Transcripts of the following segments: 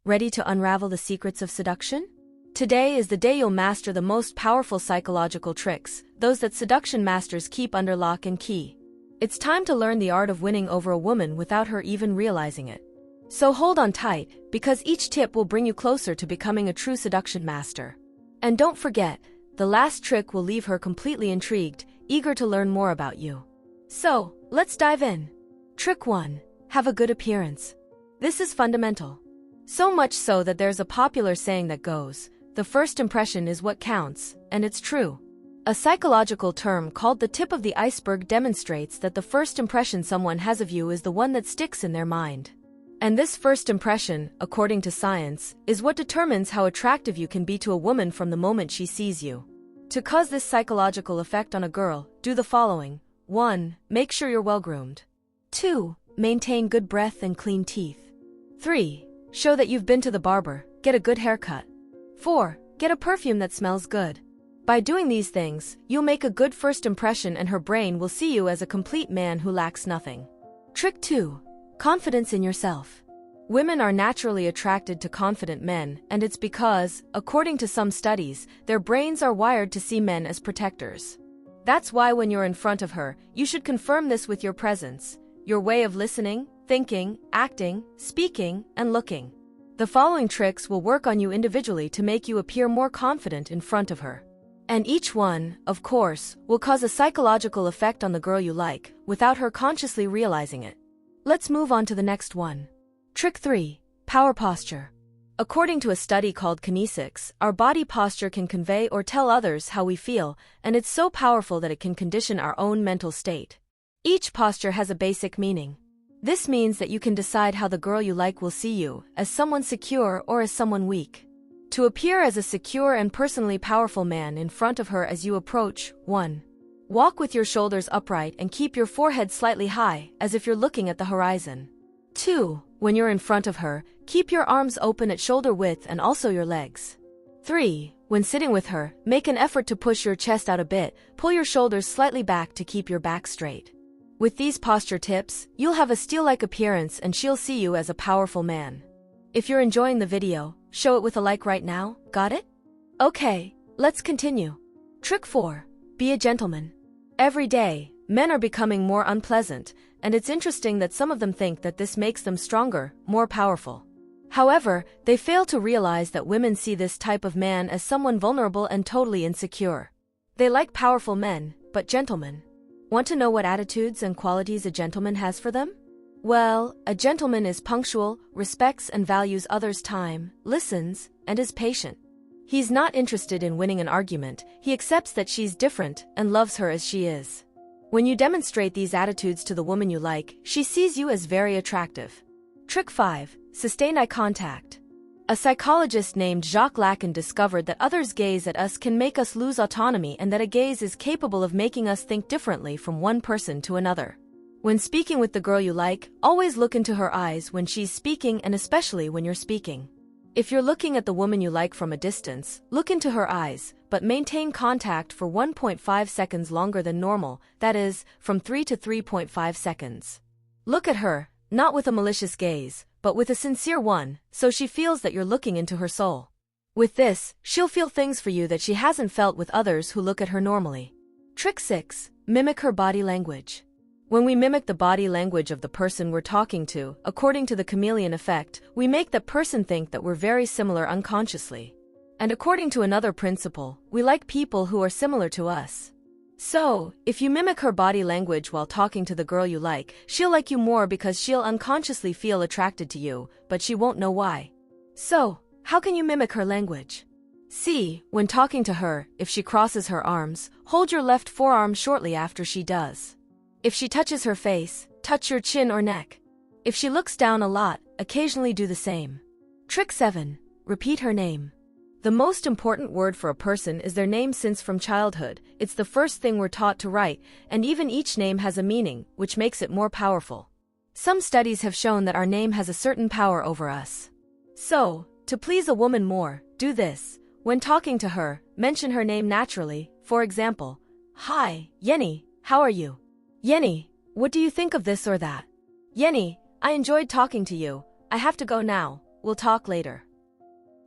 Ready to unravel the secrets of seduction? Today is the day you'll master the most powerful psychological tricks, those that seduction masters keep under lock and key. It's time to learn the art of winning over a woman without her even realizing it. So hold on tight, because each tip will bring you closer to becoming a true seduction master. And don't forget, the last trick will leave her completely intrigued, eager to learn more about you. So, let's dive in. Trick 1. Have a good appearance. This is fundamental. So much so that there's a popular saying that goes, "The first impression is what counts," and it's true. A psychological term called the tip of the iceberg demonstrates that the first impression someone has of you is the one that sticks in their mind. And this first impression, according to science, is what determines how attractive you can be to a woman from the moment she sees you. To cause this psychological effect on a girl, do the following. 1. Make sure you're well-groomed. 2. Maintain good breath and clean teeth. 3. Show that you've been to the barber, get a good haircut. 4. Get a perfume that smells good. By doing these things, you'll make a good first impression and her brain will see you as a complete man who lacks nothing. Trick 2. Confidence in yourself. Women are naturally attracted to confident men, and it's because, according to some studies, their brains are wired to see men as protectors. That's why when you're in front of her, you should confirm this with your presence, your way of listening, thinking, acting, speaking, and looking. The following tricks will work on you individually to make you appear more confident in front of her. And each one, of course, will cause a psychological effect on the girl you like, without her consciously realizing it. Let's move on to the next one. Trick 3. Power posture. According to a study called kinesics, our body posture can convey or tell others how we feel, and it's so powerful that it can condition our own mental state. Each posture has a basic meaning. This means that you can decide how the girl you like will see you, as someone secure or as someone weak. To appear as a secure and personally powerful man in front of her as you approach. 1. Walk with your shoulders upright and keep your forehead slightly high, as if you're looking at the horizon. 2. When you're in front of her, keep your arms open at shoulder width and also your legs. 3. When sitting with her, make an effort to push your chest out a bit, pull your shoulders slightly back to keep your back straight. With these posture tips, you'll have a steel-like appearance and she'll see you as a powerful man. If you're enjoying the video, show it with a like right now, got it? Okay, let's continue. Trick 4. Be a gentleman. Every day, men are becoming more unpleasant, and it's interesting that some of them think that this makes them stronger, more powerful. However, they fail to realize that women see this type of man as someone vulnerable and totally insecure. They like powerful men, but gentlemen. Want to know what attitudes and qualities a gentleman has for them? Well, a gentleman is punctual, respects and values others' time, listens, and is patient. He's not interested in winning an argument, he accepts that she's different and loves her as she is. When you demonstrate these attitudes to the woman you like, she sees you as very attractive. Trick 5. Sustain eye contact. A psychologist named Jacques Lacan discovered that others' gaze at us can make us lose autonomy and that a gaze is capable of making us think differently from one person to another. When speaking with the girl you like, always look into her eyes when she's speaking and especially when you're speaking. If you're looking at the woman you like from a distance, look into her eyes, but maintain contact for 1.5 seconds longer than normal, that is, from 3 to 3.5 seconds. Look at her, not with a malicious gaze, but with a sincere one, so she feels that you're looking into her soul. With this, she'll feel things for you that she hasn't felt with others who look at her normally. Trick 6. Mimic her body language. When we mimic the body language of the person we're talking to, according to the chameleon effect, we make that person think that we're very similar unconsciously. And according to another principle, we like people who are similar to us. So, if you mimic her body language while talking to the girl you like, she'll like you more because she'll unconsciously feel attracted to you, but she won't know why. So, how can you mimic her language? See, when talking to her, if she crosses her arms, hold your left forearm shortly after she does. If she touches her face, touch your chin or neck. If she looks down a lot, occasionally do the same. Trick 7. Repeat her name. The most important word for a person is their name since from childhood, it's the first thing we're taught to write, and even each name has a meaning, which makes it more powerful. Some studies have shown that our name has a certain power over us. So, to please a woman more, do this. When talking to her, mention her name naturally, for example, "Hi, Yenny, how are you? Yenny, what do you think of this or that? Yenny, I enjoyed talking to you, I have to go now, we'll talk later.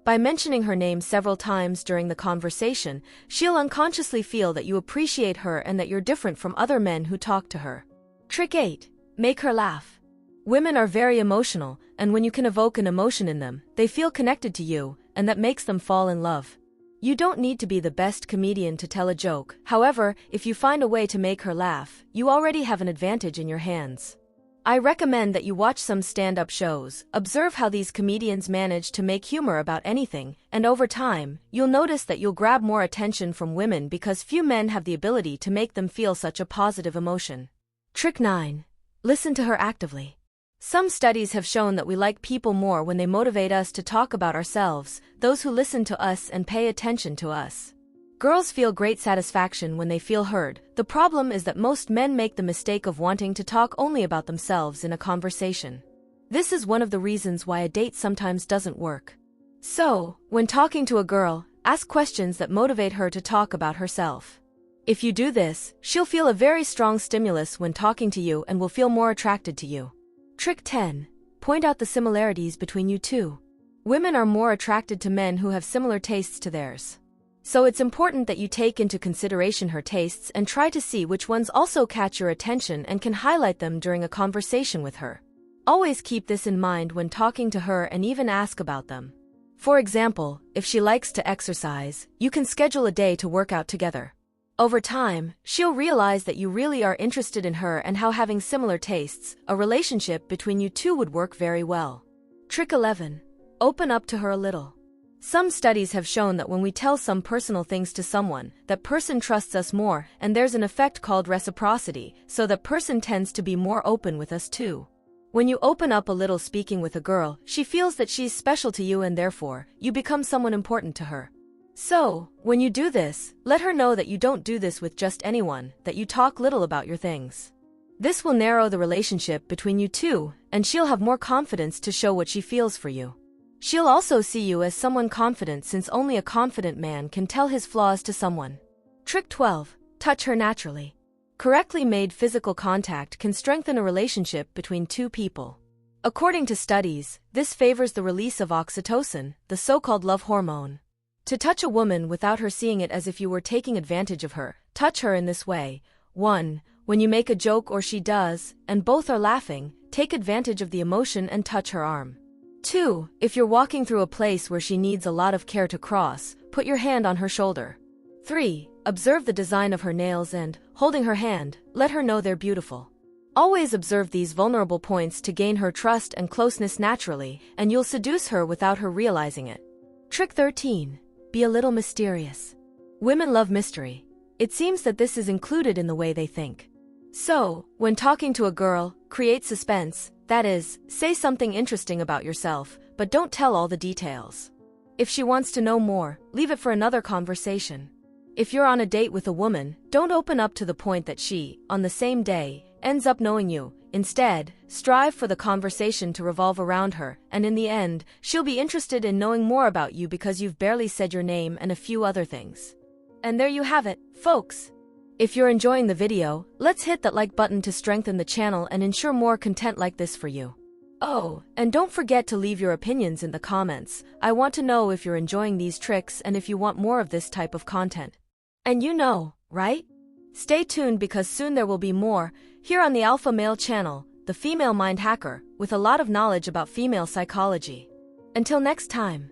By mentioning her name several times during the conversation, she'll unconsciously feel that you appreciate her and that you're different from other men who talk to her. Trick 8. Make her laugh. Women are very emotional, and when you can evoke an emotion in them, they feel connected to you, and that makes them fall in love. You don't need to be the best comedian to tell a joke. However, if you find a way to make her laugh, you already have an advantage in your hands. I recommend that you watch some stand-up shows, observe how these comedians manage to make humor about anything, and over time, you'll notice that you'll grab more attention from women because few men have the ability to make them feel such a positive emotion. Trick 9. Listen to her actively. Some studies have shown that we like people more when they motivate us to talk about ourselves, those who listen to us and pay attention to us. Girls feel great satisfaction when they feel heard. The problem is that most men make the mistake of wanting to talk only about themselves in a conversation. This is one of the reasons why a date sometimes doesn't work. So, when talking to a girl, ask questions that motivate her to talk about herself. If you do this, she'll feel a very strong stimulus when talking to you and will feel more attracted to you. Trick 10. Point out the similarities between you two. Women are more attracted to men who have similar tastes to theirs. So it's important that you take into consideration her tastes and try to see which ones also catch your attention and can highlight them during a conversation with her. Always keep this in mind when talking to her and even ask about them. For example, if she likes to exercise, you can schedule a day to work out together. Over time, she'll realize that you really are interested in her and how having similar tastes, a relationship between you two would work very well. Trick 11. Open up to her a little. Some studies have shown that when we tell some personal things to someone, that person trusts us more, and there's an effect called reciprocity, so that person tends to be more open with us too. When you open up a little speaking with a girl, she feels that she's special to you and therefore, you become someone important to her. So, when you do this, let her know that you don't do this with just anyone, that you talk little about your things. This will narrow the relationship between you two, and she'll have more confidence to show what she feels for you. She'll also see you as someone confident since only a confident man can tell his flaws to someone. Trick 12. Touch her naturally. Correctly made physical contact can strengthen a relationship between two people. According to studies, this favors the release of oxytocin, the so-called love hormone. To touch a woman without her seeing it as if you were taking advantage of her, touch her in this way. 1. When you make a joke or she does, and both are laughing, take advantage of the emotion and touch her arm. 2. If you're walking through a place where she needs a lot of care to cross, put your hand on her shoulder. 3. Observe the design of her nails and, holding her hand, let her know they're beautiful. Always observe these vulnerable points to gain her trust and closeness naturally, and you'll seduce her without her realizing it. Trick 13. Be a little mysterious. Women love mystery. It seems that this is included in the way they think. So, when talking to a girl, create suspense, that is, say something interesting about yourself, but don't tell all the details. If she wants to know more, leave it for another conversation. If you're on a date with a woman, don't open up to the point that she, on the same day, ends up knowing you. Instead, strive for the conversation to revolve around her, and in the end, she'll be interested in knowing more about you because you've barely said your name and a few other things. And there you have it, folks. If you're enjoying the video, let's hit that like button to strengthen the channel and ensure more content like this for you. Oh, and don't forget to leave your opinions in the comments. I want to know if you're enjoying these tricks and if you want more of this type of content. And you know, right? Stay tuned because soon there will be more, here on the Alpha Male channel, the Female Mind Hacker, with a lot of knowledge about female psychology. Until next time.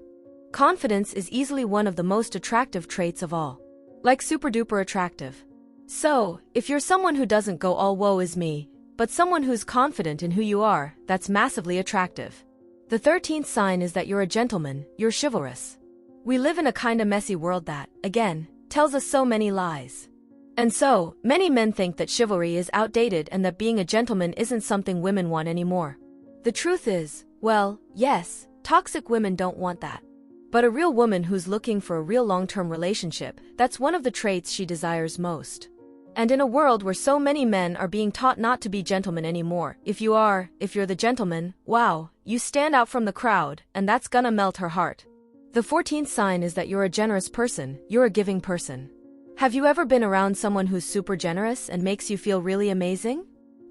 Confidence is easily one of the most attractive traits of all. Like super duper attractive. So, if you're someone who doesn't go all woe is me, but someone who's confident in who you are, that's massively attractive. The 13th sign is that you're a gentleman, you're chivalrous. We live in a kinda messy world that, again, tells us so many lies. And so, many men think that chivalry is outdated and that being a gentleman isn't something women want anymore. The truth is, well, yes, toxic women don't want that. But a real woman who's looking for a real long-term relationship, that's one of the traits she desires most. And in a world where so many men are being taught not to be gentlemen anymore, if you're the gentleman, wow, you stand out from the crowd, and that's gonna melt her heart. The 14th sign is that you're a generous person, you're a giving person. Have you ever been around someone who's super generous and makes you feel really amazing?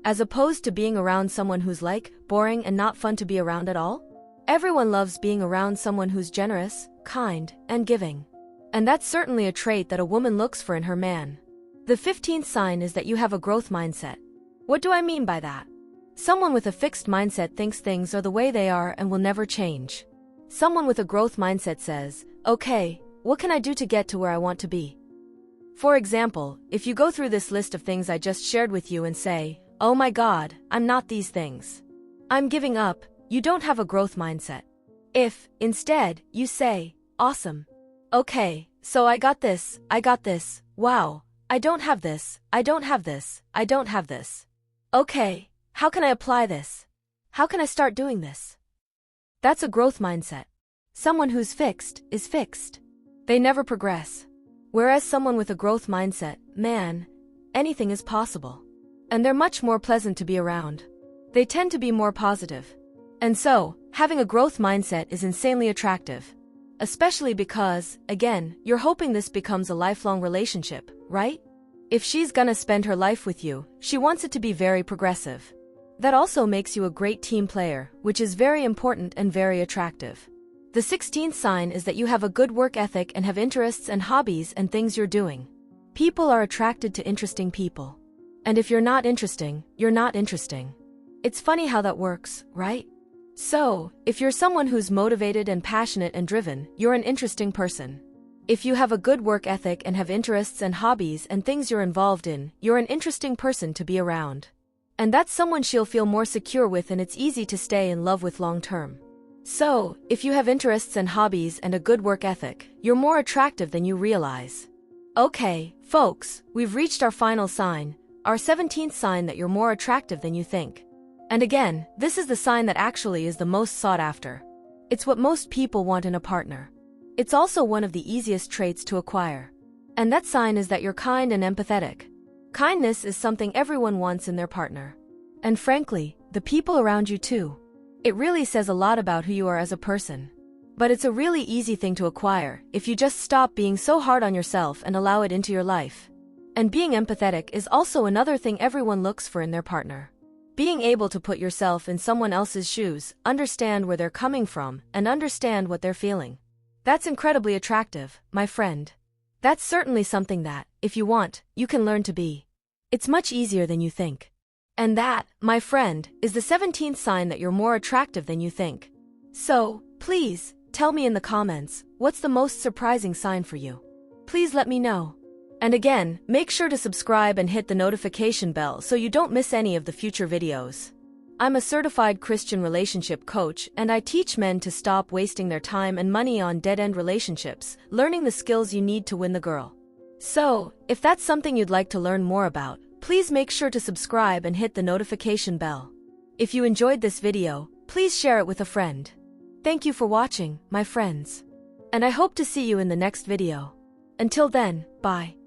As opposed to being around someone who's like, boring and not fun to be around at all? Everyone loves being around someone who's generous, kind, and giving. And that's certainly a trait that a woman looks for in her man. The 15th sign is that you have a growth mindset. What do I mean by that? Someone with a fixed mindset thinks things are the way they are and will never change. Someone with a growth mindset says, okay, what can I do to get to where I want to be? For example, if you go through this list of things I just shared with you and say, oh my God, I'm not these things. I'm giving up, you don't have a growth mindset. If, instead, you say, awesome. Okay, so I got this, wow, I don't have this, I don't have this, I don't have this. Okay, how can I apply this? How can I start doing this? That's a growth mindset. Someone who's fixed is fixed. They never progress. Whereas someone with a growth mindset, man, anything is possible. And they're much more pleasant to be around. They tend to be more positive. And so, having a growth mindset is insanely attractive. Especially because, again, you're hoping this becomes a lifelong relationship, right? If she's gonna spend her life with you, she wants it to be very progressive. That also makes you a great team player, which is very important and very attractive. The 16th sign is that you have a good work ethic and have interests and hobbies and things you're doing. People are attracted to interesting people. And if you're not interesting, you're not interesting. It's funny how that works, right? So, if you're someone who's motivated and passionate and driven, you're an interesting person. If you have a good work ethic and have interests and hobbies and things you're involved in, you're an interesting person to be around. And that's someone she'll feel more secure with and it's easy to stay in love with long term. So, if you have interests and hobbies and a good work ethic, you're more attractive than you realize. Okay, folks, we've reached our final sign, our 17th sign that you're more attractive than you think. And again, this is the sign that actually is the most sought after. It's what most people want in a partner. It's also one of the easiest traits to acquire. And that sign is that you're kind and empathetic. Kindness is something everyone wants in their partner. And frankly, the people around you too. It really says a lot about who you are as a person. But it's a really easy thing to acquire if you just stop being so hard on yourself and allow it into your life. And being empathetic is also another thing everyone looks for in their partner. Being able to put yourself in someone else's shoes, understand where they're coming from, and understand what they're feeling. That's incredibly attractive, my friend. That's certainly something that, if you want, you can learn to be. It's much easier than you think. And that, my friend, is the 17th sign that you're more attractive than you think. So, please, tell me in the comments, what's the most surprising sign for you? Please let me know. And again, make sure to subscribe and hit the notification bell so you don't miss any of the future videos. I'm a certified Christian relationship coach and I teach men to stop wasting their time and money on dead-end relationships, learning the skills you need to win the girl. So, if that's something you'd like to learn more about, please make sure to subscribe and hit the notification bell. If you enjoyed this video, please share it with a friend. Thank you for watching, my friends. And I hope to see you in the next video. Until then, bye.